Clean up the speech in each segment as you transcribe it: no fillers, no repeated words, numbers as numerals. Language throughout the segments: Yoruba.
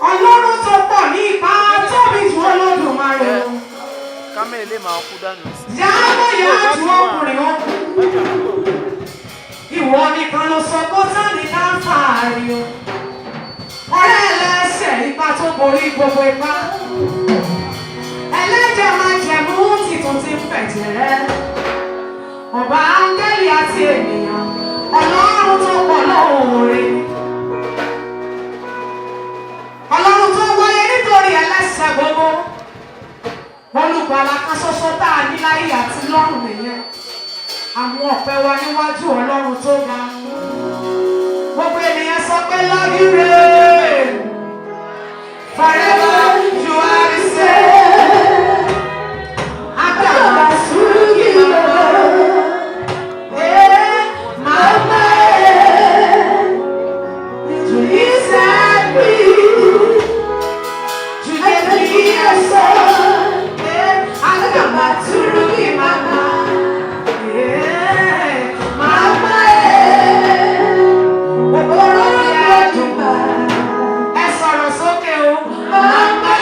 Ọlọ́run tó pọ̀ ní ipa tóbi jù Olódùmarè. Kámẹ́lẹ́ máa kú dànù. Yàrá yàtú ọkùnrin ọkùnrin. Ìwọ nìkan ló sọ kó tán ní káfáàrí o. Ọ̀rẹ́ ẹlẹ́sẹ̀ ipa tó borí gbogbo ipa. Ẹlẹ́jẹ̀ máa jẹ̀mú títún ti ń fẹ̀jẹ̀ rẹ̀. Ọba áńgẹ́lì àti ènìyàn. Ọlọ́run tó pọ̀ lóore. Ọlọ́run tó wáyé nítorí ẹlẹ́sẹ̀ gbogbo. Olùgbàlà kan ṣoṣo tá a ní láyé àti lọ́run nìyẹn. Àwọn ọ̀pẹ wa níwájú Ọlọ́run tó ga. Gbogbo ènìyàn sọ pé Lord you reign. Forever you are the same. Àgbàgbà sùúrù lọ. Mama, you set me. You gave me a son. Àgbàgbà sùúrù mama. Mama, ẹ sọ̀rọ̀ sókè o. Mama.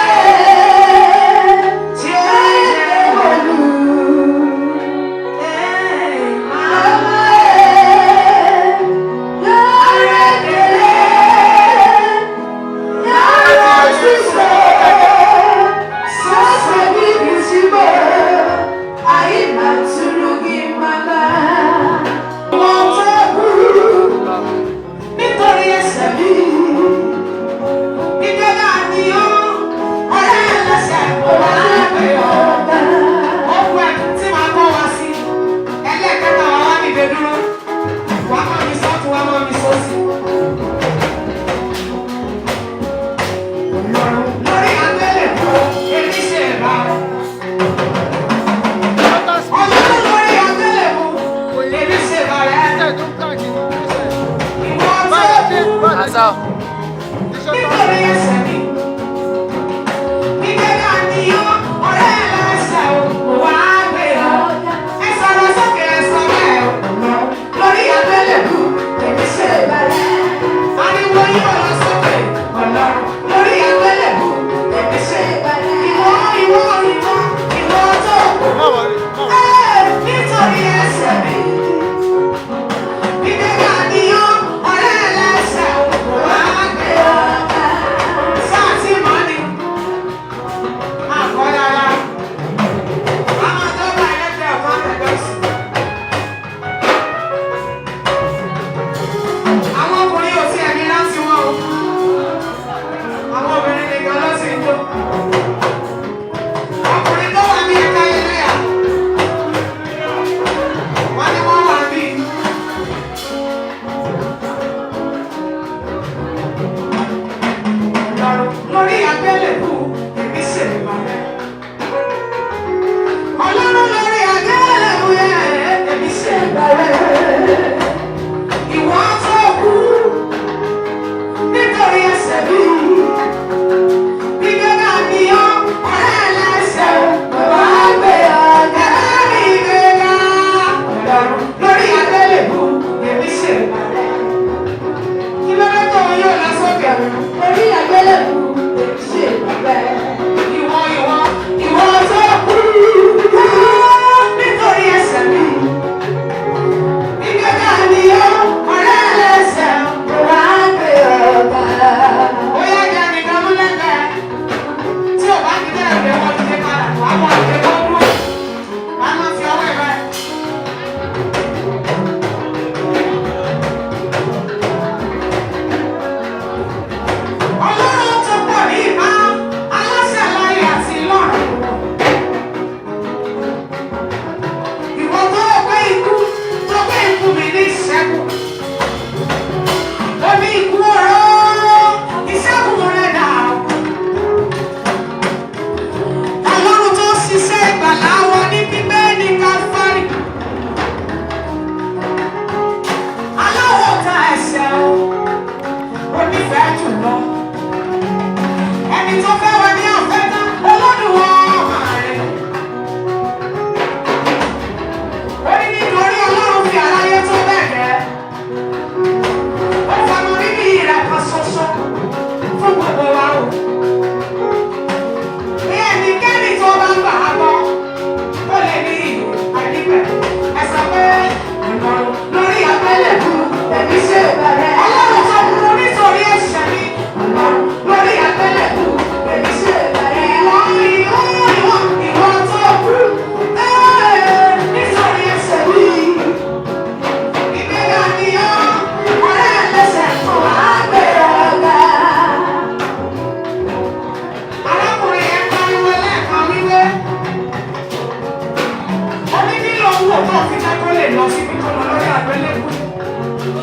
lọ síbi tó lọ lórí àgbélébùú.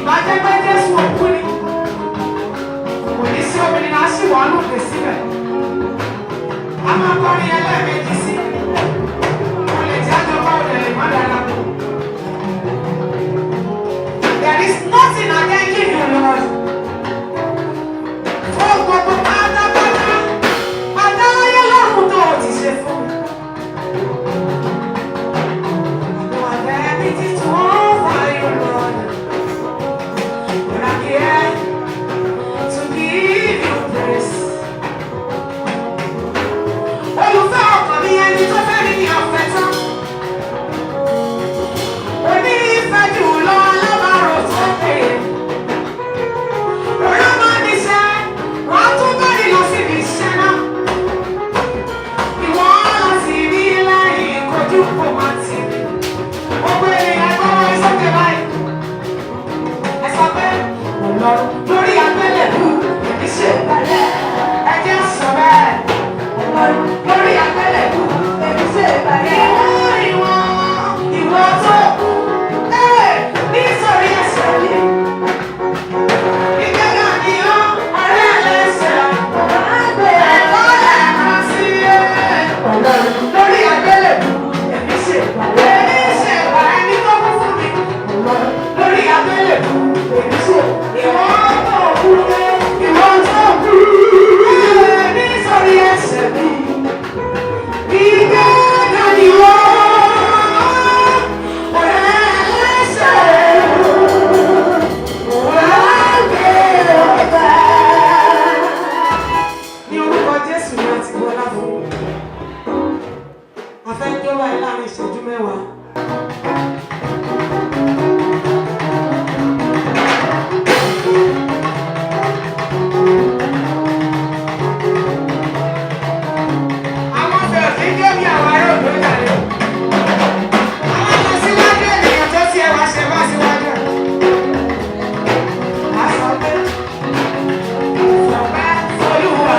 Ìbájẹ́ pé Jésù òkú ni. Kò ní sí obìnrin náà sì wà lóde síbẹ̀. A máa kọrin ẹlẹ́ẹ̀mejì sí. Mo lè jẹ́ àjọpọ̀ òde lè má dára. There is nothing I can give you, Lord. Fún gbogbo pátápátá, pátáyé lọ́rùn tó o ti ṣe fún mi. No ability to offer you, Lord. But I'm here to give you praise. Olùfẹ́ ọkàn mi ẹni tó fẹ́ mi ní ọ̀fẹ́ tán. Onífẹ́ jù lọ alábàárò tó péye. Rọ́lá máa ní iṣẹ́, wọ́n á tún bá nílò síbi iṣẹ́ náà. Ìwọ́n láti rí lẹ́yìn kojú kò máa tì mí. Gbogbo ènìyàn gbọ́wọ́ sókè báyìí. Ẹ sọ pé Ọlọ́run lórí àgbélébùú èmi ṣe ìbàlẹ̀. Ẹ jẹ́ sọ bẹ́ẹ̀. Ọlọ́run lórí àgbélébùú èmi ṣe ìbàlẹ̀. Ìwọ tó kú nítorí ẹ̀ṣẹ̀ mi. Ìgbéga ni ó ọ̀rẹ́ ẹlẹ́ṣẹ̀. Ẹ̀kọ́ lẹ́ẹ̀kan sí ẹ. Ọlọ́run lórí àgbélébùú èmi ṣe ìbàlẹ̀. Èmi ṣe ìbàlẹ̀ ní tó kú fún mi. Ọlọ́run lórí àgbélébùú èmi ṣe ìbàlẹ̀. Ìwọ tó kú nítorí ẹ̀ṣẹ̀ mi. Ìgbéga ni ó ọ̀rẹ́ ẹlẹ́ṣẹ̀. Ní orúkọ Jésù ni a ti gbọ́lá fún. A fẹ́ kí ó wáyé láàrin ìṣẹ́jú mẹ́wàá. Àwọn ọ̀fẹ́ òfin gé bí àwọn ará òdò jáde. Àwọn lọ síwájú ènìyàn tó ti ẹwà ṣe bá síwájú. A sọ pé ọ̀pẹ́ Olúwa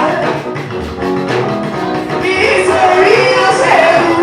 nítorí ó ṣe wù.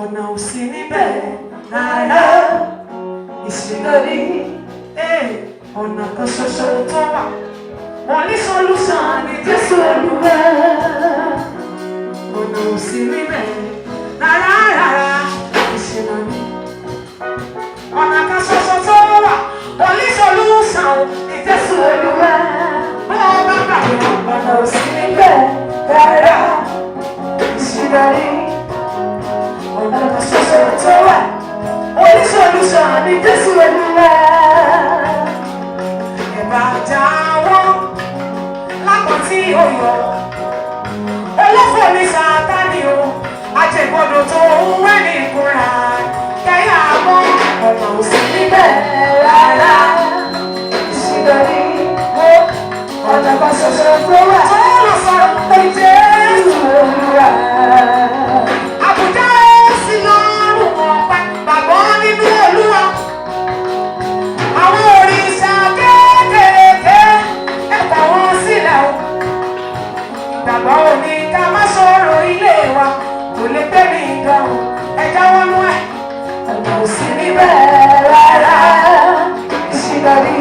ọ̀nà ò sí níbẹ̀ rárá ìṣìnà ní ọ̀nà kan ṣoṣo tó wà wọ́n ní solution ní Jésù Olúwa ọ̀nà ò sí níbẹ̀ rárá ìṣìnà ní ọ̀nà kan ṣoṣo tó wà wọ́n ní solution ní Jésù Olúwa bọ́ọ̀ bá gbàgbọ́ ọ̀nà ò sí níbẹ̀ rárá ìṣìnà ní ọ̀nà kan ṣoṣo tó wà wọ́n ní solution ní Jésù Olúwa. Ìbàjáwọ́ lápò tí ó yọ olófò ní Sátánì o àjẹgbọdọ̀ tó ń wẹ́ ní ìkúra kẹ́yà mọ́ ọ̀nà òsì níbẹ̀ rárá ìṣìnà ní ọ̀nà kan ṣoṣo tó wà tó lọ sọ pé Jésù Olúwa. Àbùdá sí lọ́rùn ọ̀pẹ gbàgbọ́ nínú Olúwa àwọn òrìṣà kéékèèké ẹ̀kọ́ wọn sílẹ̀ o ìgbàgbọ́ òní ká má sọ̀rọ̀ ilé wa kò lè gbé mi gan ẹja wọn nú ẹ̀ ọ̀nà ò sí níbẹ̀ rárá ìṣìnà ní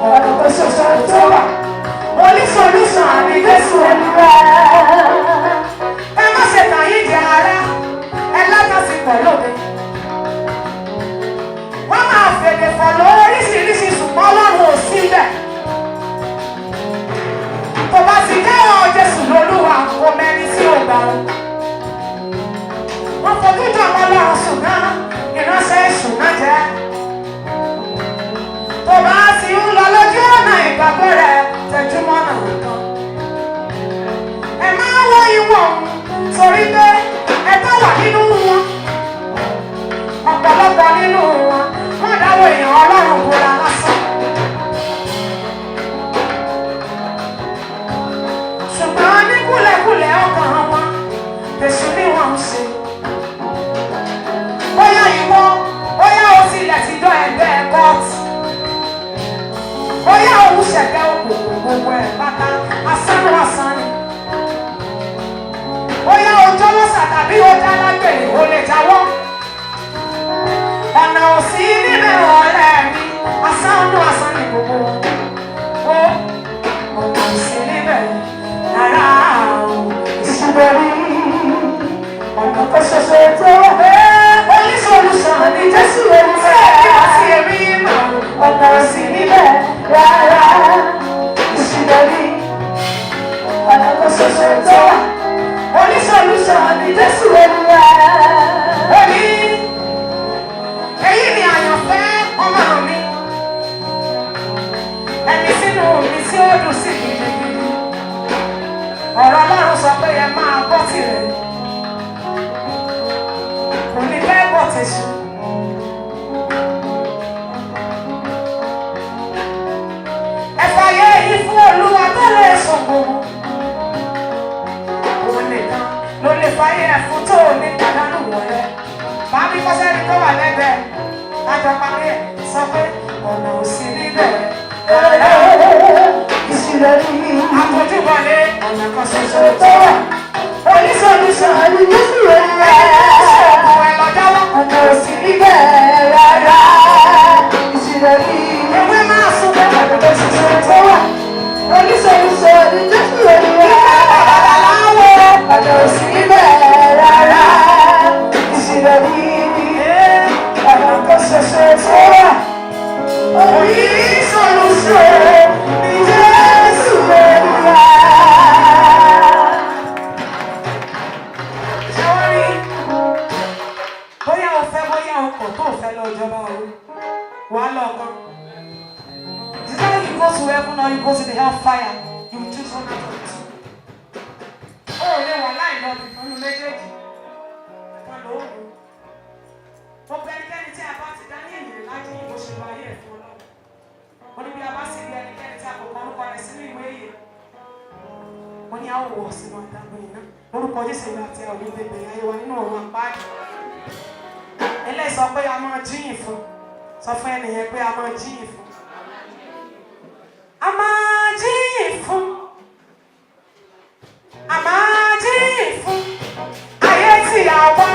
ọ̀nà kan ṣoṣo tó wà wọ́n ní solution ní Jésù Olúwa. Ẹ má ṣe tàn yín jẹ ara ẹ látàsípọ̀ lóde wọ́n máa fèdè fọ̀ lóríṣiríṣi ṣùgbọ́n Ọlọ́run ò síbẹ̀. Tó bá ti jẹ́wọ́ Jésù lólúwa kò mẹ́ni tí ò gbà ó. Wọ́n fojú jọ Ọlọ́run ṣùgbọ́n ìránṣẹ́ ìṣúná jẹ́. Tó bá ti ń lọ lójú ọ̀nà ìgbàgbọ́ rẹ̀ tẹjúmọ́ náà kan. Ẹ máa wọ ìwọ̀n torí pé ẹ bá wà nínú wọn. Ọ̀pọ̀lọpọ̀ nínú wọn wọ́n dáwọ́ èèyàn Ọlọ́run bóra lásán. Ṣùgbọ́n ní kúlẹ̀kúlẹ̀ ọkàn wọn Èṣù ni wọ́n ń ṣe. Bóyá ìwọ bóyá o tilẹ̀ ti dán ẹgbẹ́ kọ́ọ̀tù. Bóyá òun ṣẹ̀gbẹ́ òkùnkùn gbogbo ẹ̀ pátá asánú asán ni. Bóyá o jọ́lọ́sà tàbí o dá lágbèrè o lè jáwọ́. Ọ̀nà ò sí níbẹ̀ ọ̀rẹ́ mi asánú asán ni gbogbo wọn. Ọ̀nà ò sí níbẹ̀ rárá o ìṣúná rí ọ̀nà kan ṣoṣo tó wà. Oníṣòlùsàn ní Jésù Olúwa. Ṣé àti èmi mọ̀ ọ̀nà ò sí níbẹ̀ rárá ìṣúná rí ọ̀nà kan ṣoṣo tó wà. Oníṣòlùsàn ní Jésù Olúwa. Èyí ni àyànfẹ́ ọmọ mi ẹni sínú mi tí ó dùn sí gidigidi. Ọ̀rọ̀ Ọlọ́run sọ pé ẹ máa gbọ́ tirẹ̀ kò ní fẹ́ gbọ́ tẹ̀sù. Ẹ fàyè yìí fún Olúwa tó lè sọ gbogbo. Òun nìkan ló lè fàyè ẹ̀fún tó ní pàdánù wọlé. Bàbí kọ́sẹ́ni tó wà lẹ́gbẹ̀ẹ́ lájọpárí ẹ̀ sọ pé ọ̀nà ò sí níbẹ̀ ìṣìnà ní àtọ́júbọ̀lé ọ̀nà kan ṣoṣo tó wà. Oníṣòlùsàn ní Jésù Olúwa. Ọ̀nà ò sí níbẹ̀ rárá ìṣìnà ní ewé máa sún bẹ́ẹ̀ ọ̀nà kan ṣoṣo tó wà. Oníṣòlùsàn ní Jésù Olúwa. Ọ̀nà ò sí níbẹ̀ rárá ìṣìnà ní ọ̀nà kan ṣoṣo tó wà. Oníṣòlùsàn ní Jésù Olúwa. Ṣé wọ́n rí? Bóyá o fẹ́ bóyá o kọ̀ tó fẹ́ lọ ìjọba o, wàá lọ kan. Is that you go to heaven or you go to the hellfire? You choose one out of two. Ó lè wà láì lọ bí fún méjèèjì. Kan ló ń lò. Ó bẹ ẹnikẹ́ni tí a bá ti dá ní ènìyàn láti yìí bó ṣe lọ ayé ẹ̀ fún Ọlọ́run. Ó ní bí a bá sì rí ẹnikẹ́ni tí a kò kọ orúkọ rẹ̀ sínú ìwé yìí. Wọ́n ní a ó wọ̀ sínú àdàgbò yìí náà. Lórúkọ Jésù ìlú àti ọ̀rọ̀ ìbẹ̀bẹ̀ ayé wa nínú ọ̀run apáàdì. Eléyìí sọ pé a máa jíyìn fún. Sọ fún ẹnìyẹn pé a máa jíyìn fún. A máa jíyìn fún. A máa jíyìn fún. Ayé tí a wá.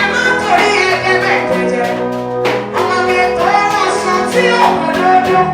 Ẹ má torí ẹ̀ẹ́dẹ́gbẹ̀jẹ̀ ọmọ mi tó rọ̀ sọ tí ò kọ́ lọ́dún.